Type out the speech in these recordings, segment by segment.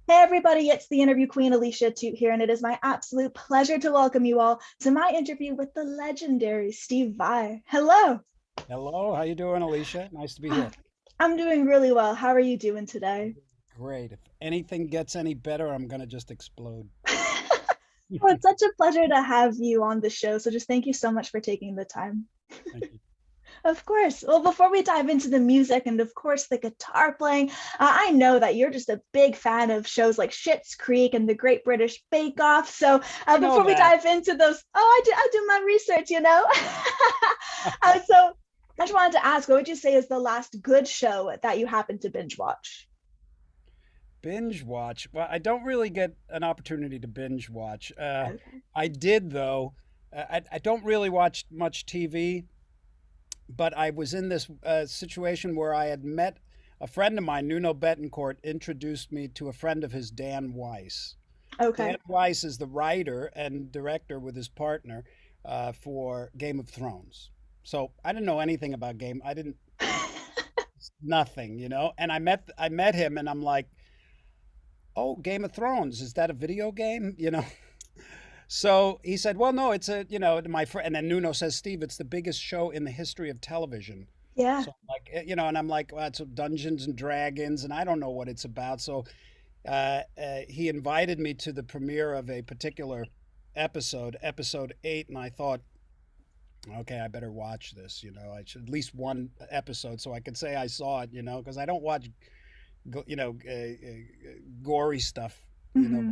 Hey everybody, it's the interview queen Alicia Atout here, and it is my absolute pleasure to welcome you all to my interview with the legendary Steve Vai. Hello. Hello, how you doing, Alicia? Nice to be here. I'm doing really well. How are you doing today? Great. If anything gets any better, I'm gonna just explode. Well, it's such a pleasure to have you on the show. So just thank you so much for taking the time. Thank you. Of course. Well, before we dive into the music and, of course, the guitar playing, I know that you're just a big fan of shows like Schitt's Creek and The Great British Bake Off. So I know before we that. dive into those, I do my research. So I just wanted to ask, what would you say is the last good show that you happened to binge watch? Binge watch. Well, I don't really get an opportunity to binge watch. Okay. I did though. I don't really watch much TV, but I was in this situation where I had met a friend of mine, Nuno Betancourt, introduced me to a friend of his, Dan Weiss. Dan Okay. Weiss is the writer and director with his partner for Game of Thrones. So I didn't know anything about game. I didn't nothing. And I met him, and I'm like, oh, Game of Thrones, is that a video game? So he said, well, no, it's my friend. And then Nuno says, Steve, it's the biggest show in the history of television. Yeah, So I'm like, and I'm like, well, it's Dungeons and Dragons, and I don't know what it's about. So he invited me to the premiere of a particular episode 8, and I thought, okay, I better watch this. I should at least one episode so I could say I saw it. Because I don't watch, gory stuff. You know, hmm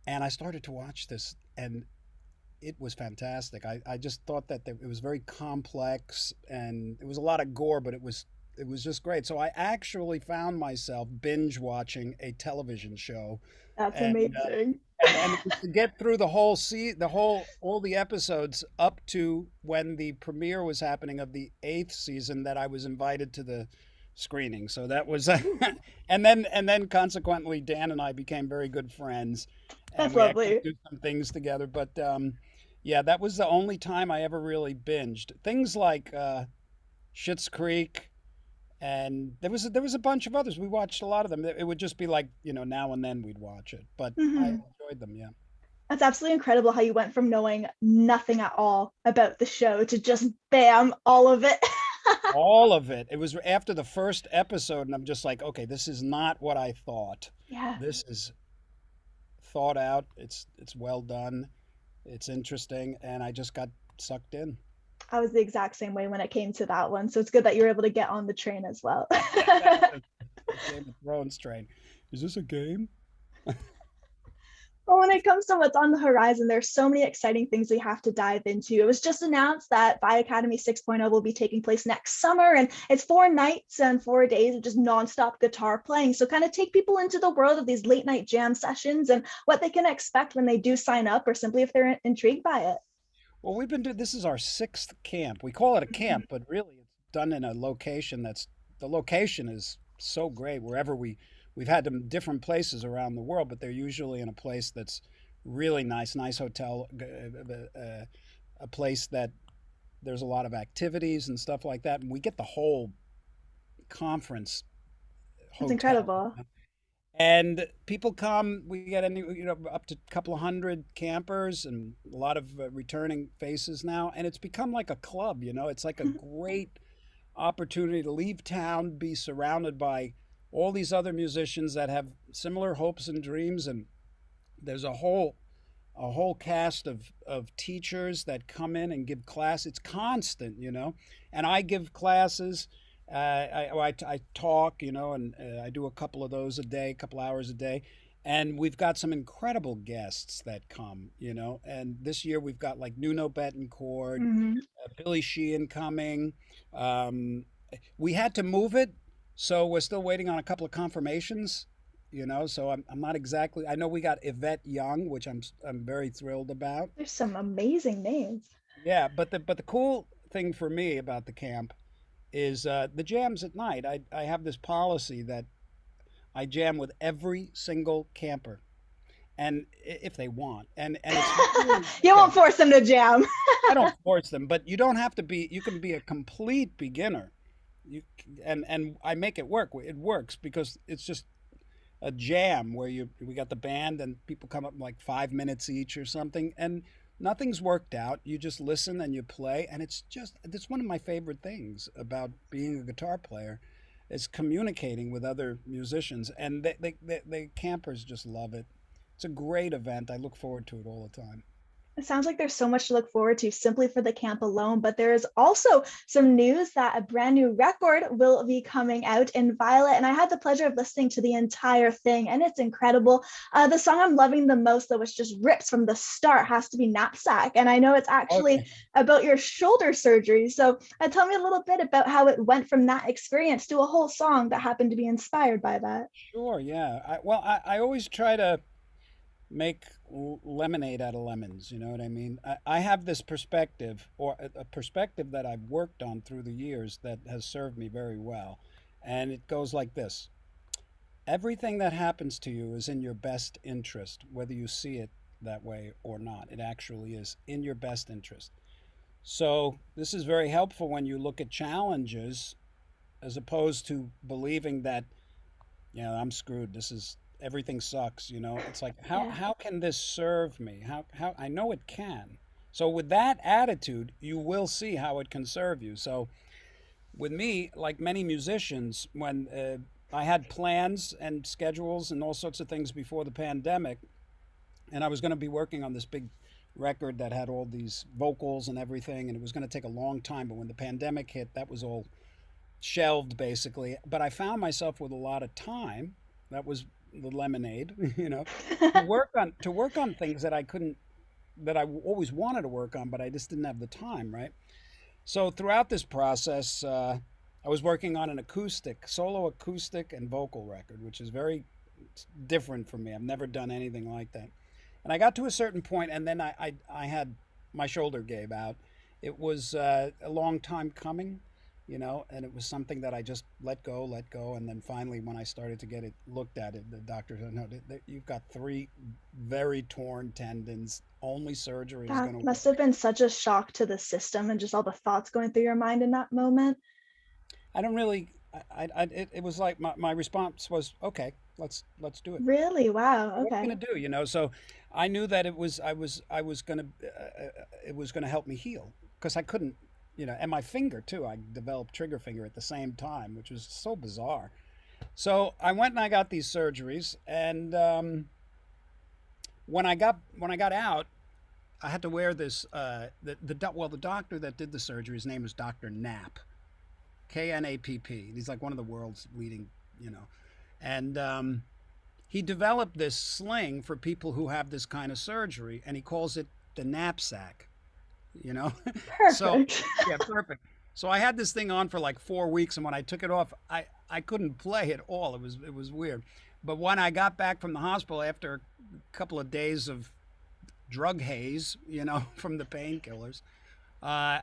and I started to watch this, and it was fantastic. I just thought that it was very complex, and it was a lot of gore, but it was just great. So I actually found myself binge watching a television show, that's and amazing. and it was to get through all the episodes up to when the premiere was happening of the 8th season, that I was invited to the screening. So that was and then consequently Dan and I became very good friends, and That's we actually lovely. do some things together. But yeah, that was the only time I ever really binged. Things like Schitt's Creek, and there was a bunch of others. We watched a lot of them. It would just be like, now and then we'd watch it, but I hmm enjoyed them. Yeah, That's absolutely incredible how you went from knowing nothing at all about the show to just bam, all of it. all of it. It was after the first episode, and I'm just like, okay, this is not what I thought. Yeah, This is thought out. It's well done. It's interesting, and I just got sucked in. I was the exact same way when it came to that one. So it's good that you were able to get on the train as well. The Game of Thrones train. Is this a game? Well, when it comes to what's on the horizon, there's so many exciting things we have to dive into. It was just announced that By Academy 6.0 will be taking place next summer, and it's 4 nights and 4 days of just nonstop guitar playing. So, kind of take people into the world of these late night jam sessions and what they can expect when they do sign up, or simply if they're intrigued by it. Well, we've been doing this is our sixth camp. We call it a Mhm. camp, but really it's done in a location that's the location is so great. We've had them different places around the world, but they're usually in a place that's really nice hotel, a place that there's a lot of activities and stuff like that, and we get the whole conference It's hotel. incredible. And people come. We get up to a couple of hundred campers and a lot of returning faces now. And it's become like a club. It's like a great opportunity to leave town, be surrounded by all these other musicians that have similar hopes and dreams. And there's a whole cast of teachers that come in and give class. It's constant. And I give classes. I talk, and I do a couple of those a day, a couple hours a day. And we've got some incredible guests that come. And this year we've got like Nuno Betancourt, Mhm. Billy Sheehan coming. Um, we had to move it, so we're still waiting on a couple of confirmations. So I'm not exactly. I know we got Yvette Young, which I'm very thrilled about. There's some amazing names. Yeah, but the cool thing for me about the camp is the jams at night. I have this policy that I jam with every single camper, and if they want, and it's really You okay. won't force them to jam. I don't force them, but you don't have to be. You can be a complete beginner. You and I make it work. It works because it's just a jam where we got the band and people come up in like 5 minutes each or something, and nothing's worked out. You just listen and you play, and it's one of my favorite things about being a guitar player is communicating with other musicians, and the campers just love it. It's a great event. I look forward to it all the time. It sounds like there's so much to look forward to simply for the camp alone, but there is also some news that a brand new record will be coming out in Violet. And I had the pleasure of listening to the entire thing, and it's incredible. The song I'm loving the most, though, which just rips from the start, has to be Knapsack. And I know it's actually Okay. about your shoulder surgery. So tell me a little bit about how it went from that experience to a whole song that happened to be inspired by that. Sure, yeah. I always try to make lemonade out of lemons. You know what I mean? I have this perspective, or a perspective that I've worked on through the years that has served me very well. And it goes like this: everything that happens to you is in your best interest, whether you see it that way or not. It actually is in your best interest. So, this is very helpful when you look at challenges as opposed to believing that, I'm screwed. This is everything sucks, It's like how Yeah. how can this serve me? How I know it can. So with that attitude, you will see how it can serve you. So with me, like many musicians, when I had plans and schedules and all sorts of things before the pandemic, and I was going to be working on this big record that had all these vocals and everything, and it was going to take a long time. But when the pandemic hit, that was all shelved basically. But I found myself with a lot of time. That was the lemonade, to work on things that I couldn't that I always wanted to work on, but I just didn't have the time, right? So throughout this process, I was working on an solo acoustic and vocal record, which is very different for me. I've never done anything like that. And I got to a certain point, and then I had my shoulder gave out. It was a long time coming, and it was something that I just let go. And then finally, when I started to get it looked at, the doctor said, no, you've got three very torn tendons. Only surgery is That going to must have work. been such a shock to the system and just all the thoughts going through your mind in that moment. I don't really. It was like my response was, okay, let's do it. Really? Wow. What are you Okay. gonna do? So I knew that I was gonna it was gonna help me heal because I couldn't, and my finger too. I developed trigger finger at the same time, which was so bizarre. So I went and I got these surgeries, and when I got out, I had to wear this. The doctor that did the surgery, his name was Doctor Knapp, Knapp. He's like one of the world's leading, and he developed this sling for people who have this kind of surgery, and he calls it the knapsack. You know, so Perfect. yeah, perfect. So I had this thing on for like 4 weeks, and when I took it off, I couldn't play at all. It was weird. But when I got back from the hospital after a couple of days of drug haze, from the painkillers, uh,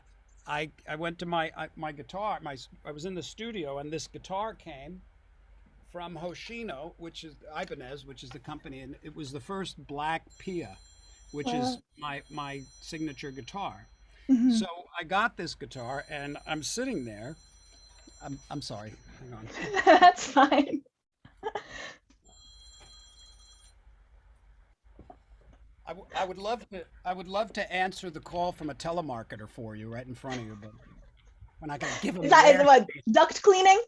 I went to my guitar. I was in the studio, and this guitar came from Hoshino, which is Ibanez, which is the company, and it was the first black Pia, which is Well, my signature guitar. mhm. So I got this guitar, and I'm sitting there. I'm sorry. Hang on. That's fine. I would love to answer the call from a telemarketer for you right in front of you, but we're not going to give them Is the it what, airspace. duct cleaning?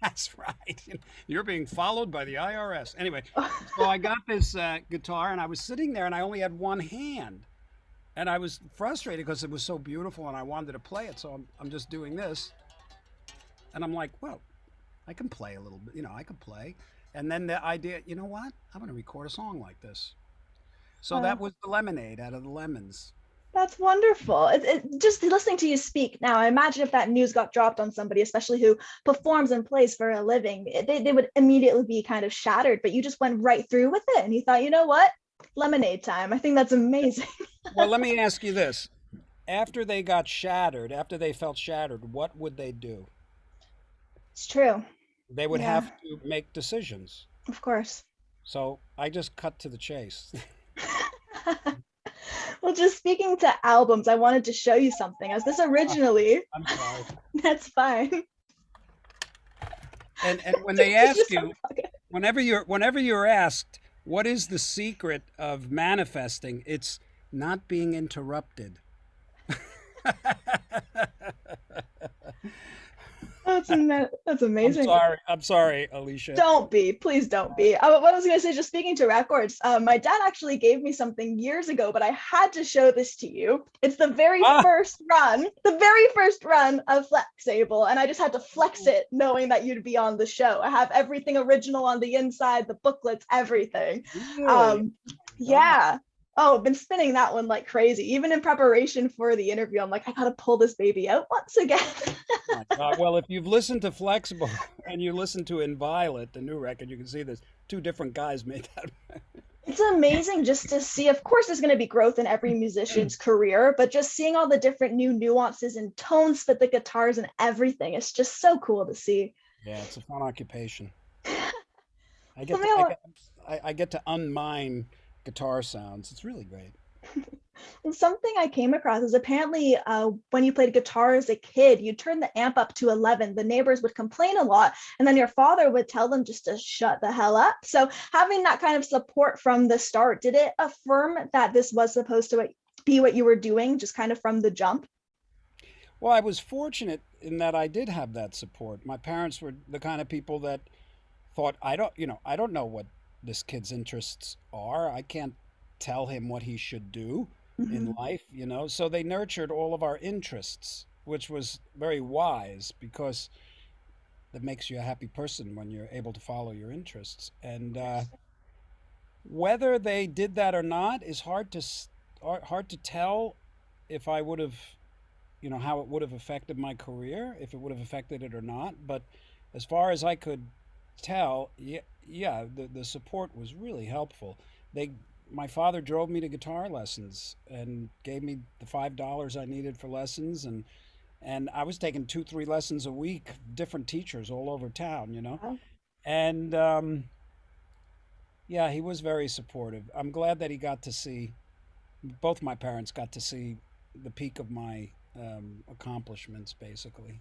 That's right. You're being followed by the IRS. Anyway, so I got this guitar, and I was sitting there, and I only had one hand, and I was frustrated because it was so beautiful, and I wanted to play it. So I'm just doing this, and I'm like, well, I can play a little bit. I can play. And then the idea, you know what? I'm going to record a song like this. So that Wow. was the lemonade out of the lemons. That's wonderful. Just listening to you speak now, I imagine if that news got dropped on somebody, especially who performs and plays for a living, they would immediately be kind of shattered. But you just went right through with it and you thought, you know what? Lemonade time. I think that's amazing. Well, let me ask you this. After they felt shattered, what would they do? It's true. They would Yeah, have to make decisions. of course. So I just cut to the chase. Well, just speaking to albums, I wanted to show you something. As this originally, I'm sorry. that's fine. And when they It's ask just so you, funny. whenever you're asked what is the secret of manifesting, it's not being interrupted. That's amazing. I'm sorry, Alicia. Don't be, please don't be. What I was going to say, just speaking to records, my dad actually gave me something years ago, but I had to show this to you. It's Ah, the very first run of Flexable, and I just had to flex it, knowing that you'd be on the show. I have everything original on the inside, the booklets, everything. really? Um, Oh my God. yeah. Oh, I've been spinning that one like crazy. Even in preparation for the interview, I'm like, I gotta pull this baby out once again. My God. Well, if you've listened to Flexible and you listen to Inviolate, the new record, you can see there's two different guys made that. It's amazing just to see. Of course, there's going to be growth in every musician's career, but just seeing all the different new nuances and tones fit the guitars and everything, it's just so cool to see. Yeah, it's a fun occupation. I get Something to I I, get I get to unmine guitar sounds. It's really great. Something I came across is apparently when you played guitar as a kid, you turned the amp up to 11. The neighbors would complain a lot, and then your father would tell them just to shut the hell up. So having that kind of support from the start, did it affirm that this was supposed to be what you were doing, just kind of from the jump? Well, I was fortunate in that I did have that support. My parents were the kind of people that thought, I don't know what this kid's interests are. I can't tell him what he should do in Mhm. life. So they nurtured all of our interests, which was very wise because that makes you a happy person when you're able to follow your interests. And whether they did that or not is hard to tell if I would have, how it would have affected my career, if it would have affected it or not. But as far as I could tell, yeah, yeah, the support was really helpful. They, my father drove me to guitar lessons and gave me the $5 I needed for lessons, and I was taking 2, 3 lessons a week, different teachers all over town. Wow. And yeah, he was very supportive. I'm glad that he got to see, both my parents got to see the peak of my accomplishments, basically.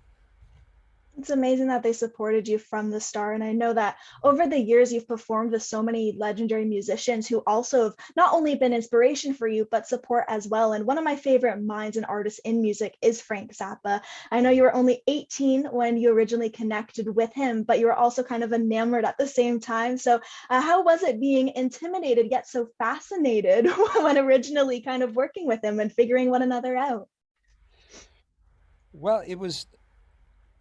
It's amazing that they supported you from the start. And I know that over the years, you've performed with so many legendary musicians who also have not only been inspiration for you, but support as well. And one of my favorite minds and artists in music is Frank Zappa. I know you were only 18 when you originally connected with him, but you were also kind of enamored at the same time. So, how was it being intimidated yet so fascinated when originally kind of working with him and figuring one another out? Well, it was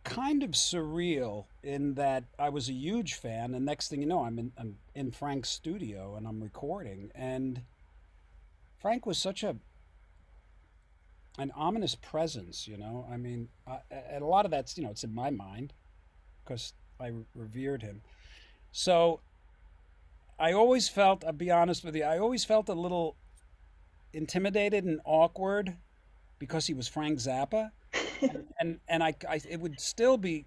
kind of surreal in that I was a huge fan, and next thing you know, I'm in Frank's studio and I'm recording, and Frank was such an ominous presence. I mean, and a lot of that's it's in my mind because I revered him. So I always felt, I'll be honest with you, I always felt a little intimidated and awkward because he was Frank Zappa, and it would still be,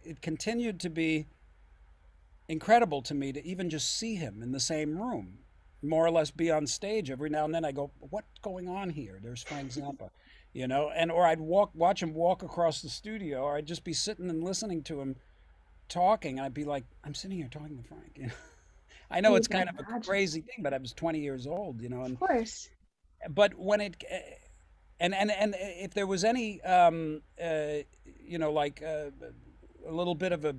it continued to be incredible to me to even just see him in the same room, more or less be on stage every now and then. I go, what's going on here? There's Frank Zappa, and or I'd watch him walk across the studio, or I'd just be sitting and listening to him talking, and I'd be like, I'm sitting here talking to Frank. I know You it's can kind of a imagine. crazy thing, but I was 20 years old, Of and course. but when it and if there was any like a little bit of a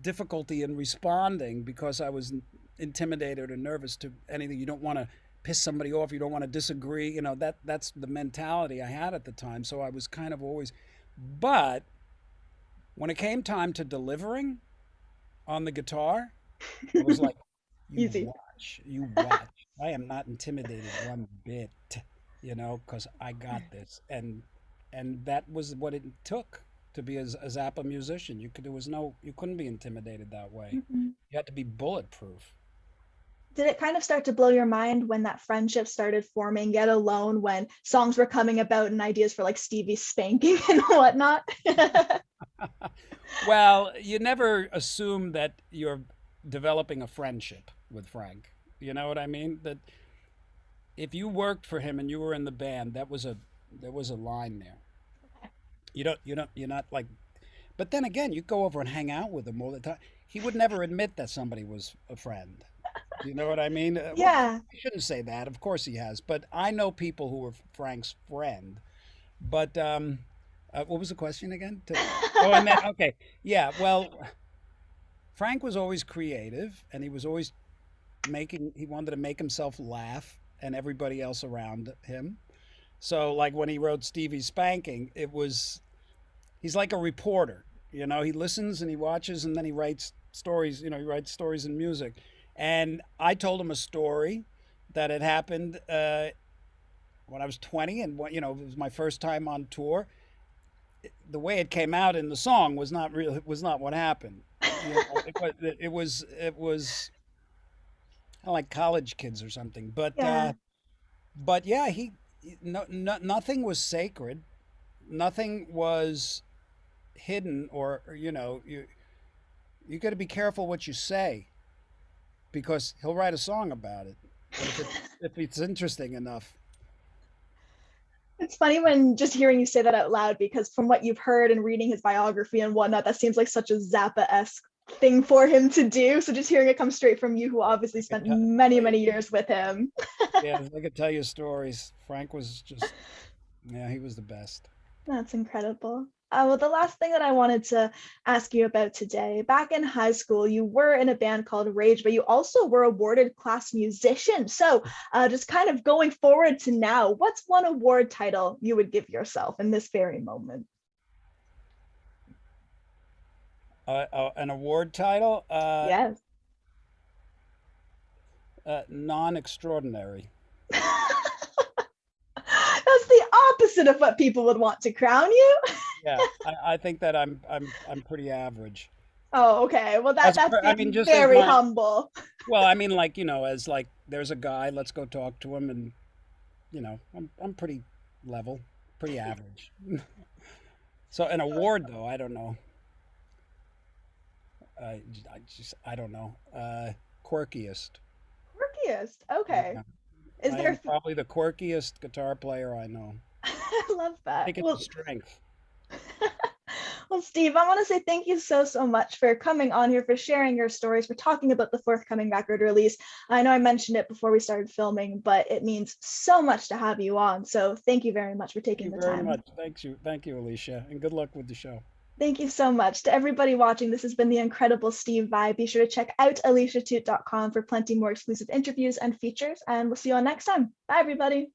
difficulty in responding because I was intimidated or nervous to anything. You don't want to piss somebody off. You don't want to disagree. That's the mentality I had at the time. So I was kind of always, but when it came time to delivering on the guitar, I was like, Easy. you watch. I am not intimidated one bit, because I got this, and that was what it took to be a Zappa musician. You couldn't be intimidated that way. Mhm. You had to be bulletproof. Did it kind of start to blow your mind when that friendship started forming, yet alone when songs were coming about and ideas for like Stevie's spanking and whatnot? Well, you never assume that you're developing a friendship with Frank. You know what I mean? That if you worked for him and you were in the band, there was a line there. You're not like But then again, you go over and hang out with him all the time. He would never admit that somebody was a friend. You know what I mean? Well, Yeah. I shouldn't say that. Of course he has. But I know people who were Frank's friend. But what was the question again? Oh, and then okay, yeah. Well, Frank was always creative, and he was always making. He wanted to make himself laugh and everybody else around him. So, like when he wrote Stevie's Spanking, it was he's like a reporter. You know, he listens and he watches, and then he writes stories. You know, he writes stories and music. And I told him a story that had happened when I was 20, and you know, it was my first time on tour. The way it came out in the song was not real. It was not what happened. You know, it was kind of like college kids or something. Yeah. But yeah, nothing was sacred. Nothing was hidden, or you know, you got to be careful what you say because he'll write a song about it if it's interesting enough. It's funny when just hearing you say that out loud, because from what you've heard and reading his biography and whatnot, that seems like such a Zappa-esque thing for him to do. So just hearing it come straight from you, who obviously I could spent many, tell you, many years with him. yeah, I could tell you stories. Frank was just, yeah, he was the best. That's incredible. Well, the last thing that I wanted to ask you about today, back in high school, you were in a band called Rage, but you also were awarded class musician. So, just kind of going forward to now, what's one award title you would give yourself in this very moment? An award title, Yes. non-extraordinary. That's the opposite of what people would want to crown you. Yeah, I think that I'm pretty average. Oh, okay. Well, As that's I mean, being just as very my humble. well, I mean, like you know, as like there's a guy, let's go talk to him, and you know, I'm pretty level, pretty average. So an award though, I don't know. I don't know. Quirkiest. Quirkiest. Okay. Yeah, Is I there? am probably the quirkiest guitar player I know. I love I that. think it's a Well, strength. well, Steve, I want to say thank you so, so much for coming on here, for sharing your stories, for talking about the forthcoming record release. I know I mentioned it before we started filming, but it means so much to have you on. So thank you very much for Thank taking you the very time. much. Thank you, Alicia, and good luck with the show. Thank you so much. To everybody watching, this has been the incredible Steve Vai. Be sure to check out aliciatoot.com for plenty more exclusive interviews and features, and we'll see you all next time. Bye, everybody.